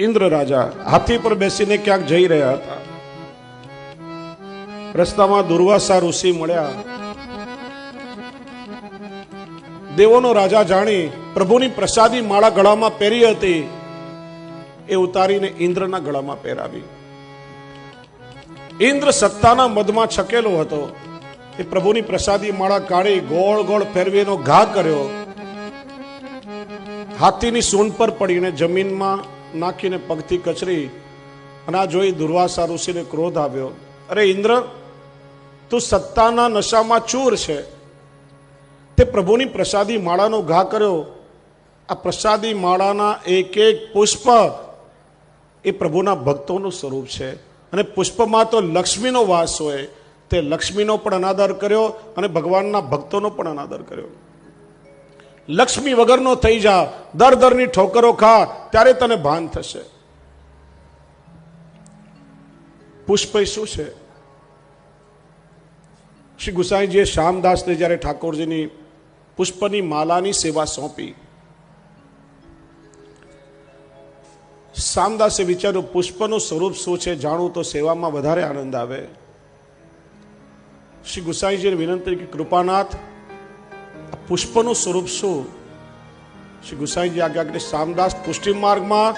ઇન્દ્ર રાજા હાથી પર બેસીને ક્યાંક જઈ રહ્યા હતા. રસ્તામાં દુર્વાસા ઋષિ મળ્યા. દેવોનો રાજા જાણી પ્રભુની પ્રસાદી માળા ગળામાં પહેરી હતી એ ઉતારીને ઇન્દ્રના ગળામાં પહેરાવી. ઇન્દ્ર સત્તાના મદમાં છકેલો હતો. એ પ્રભુની પ્રસાદી માળા કાઢી ગોળ ગોળ ફેરવીનો ઘા કર્યો. હાથીની સૂંઢ પર પડીને જમીનમાં નાખીને પગથી કચરી. અને આ જોઈ દુર્વાસા ઋષિને ક્રોધ આવ્યો. અરે ઇન્દ્ર, તું સત્તાના નશામાં ચૂર છે. તે પ્રભુની પ્રસાદી માળાનો ઘા કર્યો. આ પ્રસાદી માળાના એક એક પુષ્પ એ પ્રભુના ભક્તોનું સ્વરૂપ છે. અને પુષ્પમાં તો લક્ષ્મીનો વાસ હોય. તે લક્ષ્મીનો પણ અનાદર કર્યો અને ભગવાનના ભક્તોનો પણ અનાદર કર્યો. લક્ષ્મી વગરનો થઈ જા, દર દરની ઠોકરો ખા, ત્યારે તને ભાન થશે. પુષ્પ શું છે? શ્રી ગુસાઈજીએ શ્યામદાસને જ્યારે ઠાકોરજીની પુષ્પની માલાની સેવા સોંપી, શ્યામદાસે વિચાર્યું પુષ્પનું સ્વરૂપ શું છે, જાણવું તો સેવામાં વધારે આનંદ આવે. શ્રી ગુસાઈજીને વિનંતી કે કૃપાનાથ, પુષ્પનું સ્વરૂપ શું? શ્રી ગુસાઈજી આજ્ઞા કરી શ્યામદાસ પુષ્ટિ માર્ગમાં